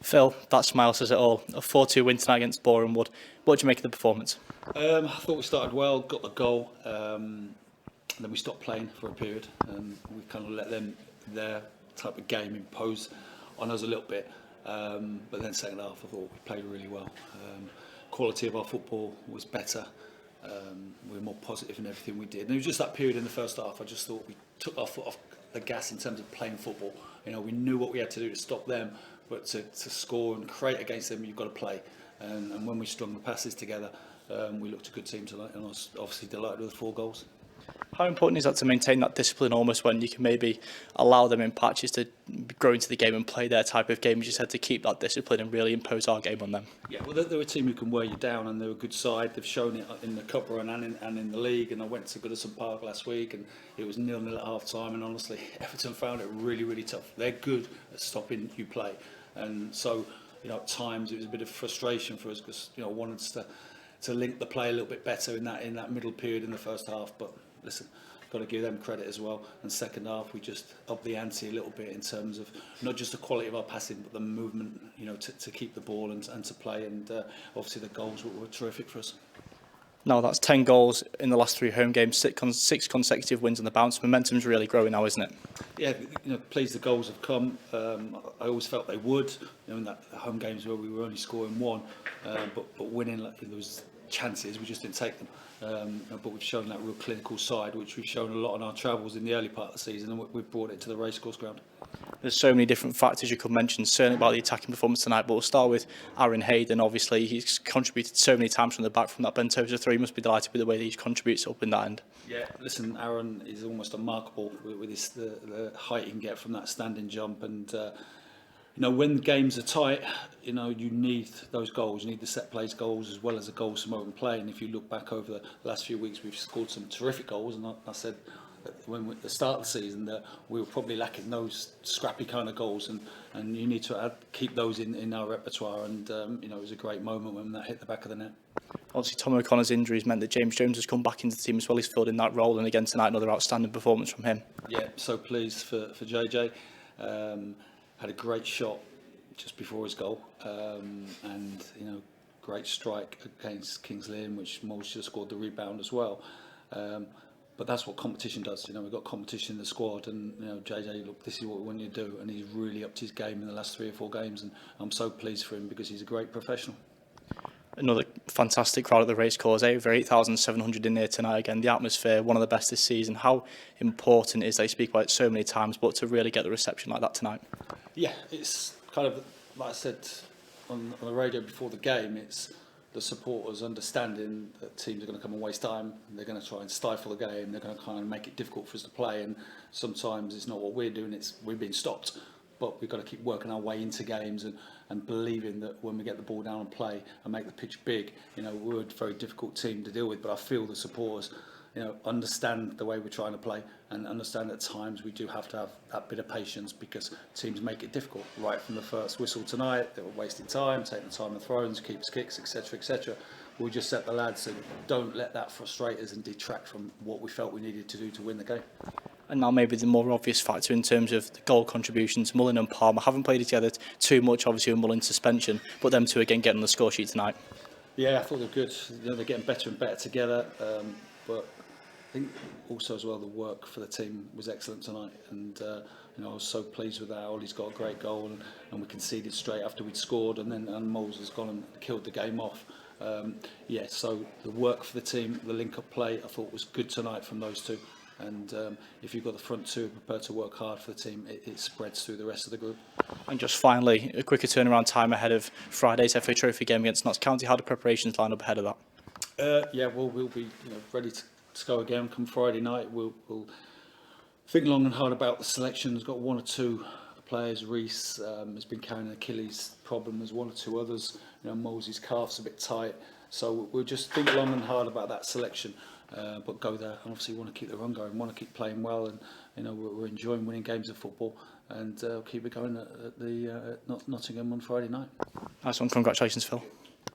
Phil, that smile says it all. A 4-2 win tonight against Boreham Wood. What do you make of the performance? I thought we started well, got the goal, and then we stopped playing for a period, and we kind of let them, their type of game, impose on us a little bit. But then second half, I thought we played really well. Quality of our football was better. We were more positive in everything we did. And it was just that period in the first half, I just thought we took our foot off the gas in terms of playing football. You know, we knew what we had to do to stop them, but to score and create against them, you've got to play. And when we strung the passes together, we looked a good team tonight, and I was obviously delighted with the 4 goals. How important is that to maintain that discipline almost when you can maybe allow them in patches to grow into the game and play their type of game? You just had to keep that discipline and really impose our game on them. Yeah, well, they're a team who can wear you down, and they're a good side. They've shown it in the cup run and in the league. And I went to Goodison Park last week, and it was 0-0 at half time. And honestly, Everton found it really, really tough. They're good at stopping you play, and so at times it was a bit of frustration for us because I wanted us to link the play a little bit better in that middle period in the first half, but. Listen, got to give them credit as well. And second half, we just upped the ante a little bit in terms of not just the quality of our passing, but the movement, to keep the ball and to play. And obviously the goals were terrific for us. Now that's 10 goals in the last 3 home games, 6 consecutive wins on the bounce. Momentum's really growing now, isn't it? Yeah, pleased the goals have come. I always felt they would. In that home games where we were only scoring 1, but winning, there was chances, we just didn't take them. But we've shown that real clinical side, which we've shown a lot on our travels in the early part of the season, and we've brought it to the racecourse ground. There's so many different factors you could mention, certainly about the attacking performance tonight, but we'll start with Aaron Hayden. Obviously, he's contributed so many times from the back from that Bentosa 3. Must be delighted with the way that he contributes up in that end. Yeah, listen, Aaron is almost unmarkable with the height he can get from that standing jump, and when the games are tight, you need those goals. You need the set plays goals as well as the goals from open play. And if you look back over the last few weeks, we've scored some terrific goals. And I said when at the start of the season that we were probably lacking those scrappy kind of goals, and you need to keep those in our repertoire. And it was a great moment when that hit the back of the net. Obviously, Tom O'Connor's injuries meant that James Jones has come back into the team as well. He's filled in that role, and again tonight another outstanding performance from him. Yeah, so pleased for JJ. Had a great shot just before his goal, and great strike against Kings Lynn, which Moles should have scored the rebound as well. But that's what competition does. We've got competition in the squad, and JJ, look, this is what we want you to do, and he's really upped his game in the last 3 or 4 games, and I'm so pleased for him because he's a great professional. Another fantastic crowd at the racecourse, over 8,700 in here tonight. Again, the atmosphere, one of the best this season. How important is, they speak about it so many times, but to really get the reception like that tonight? Yeah, it's kind of, like I said on the radio before the game, it's the supporters understanding that teams are going to come and waste time. They're going to try and stifle the game. They're going to kind of make it difficult for us to play. And sometimes it's not what we're doing, it's we're being stopped. But we've got to keep working our way into games and believing that when we get the ball down and play and make the pitch big, we're a very difficult team to deal with. But I feel the supporters, understand the way we're trying to play and understand at times we do have to have that bit of patience because teams make it difficult. Right from the first whistle tonight, they were wasting time, taking the time of throws, keeps kicks, etc., etc. We'll just set the lads and don't let that frustrate us and detract from what we felt we needed to do to win the game. And now maybe the more obvious factor in terms of the goal contributions, Mullin and Palmer haven't played together too much, obviously with Mullin's suspension, but them two again getting on the score sheet tonight. Yeah, I thought they're good. They're getting better and better together. But I think also as well the work for the team was excellent tonight, and I was so pleased with that. Ollie's got a great goal, and we conceded straight after we'd scored, and Moles has gone and killed the game off. So the work for the team, the link-up play, I thought was good tonight from those two. And if you've got the front two prepared to work hard for the team, it spreads through the rest of the group. And just finally, a quicker turnaround time ahead of Friday's FA Trophy game against Notts County. How do preparations line up ahead of that? We'll be ready to go again come Friday night. We'll think long and hard about the selection. We've got 1 or 2 players. Reece has been carrying an Achilles problem. There's 1 or 2 others. Moles' calf's a bit tight. So we'll just think long and hard about that selection. But go there and obviously want to keep the run going, want to keep playing well, and we're enjoying winning games of football, and keep it going at Nottingham on Friday night. Nice one, congratulations, Phil.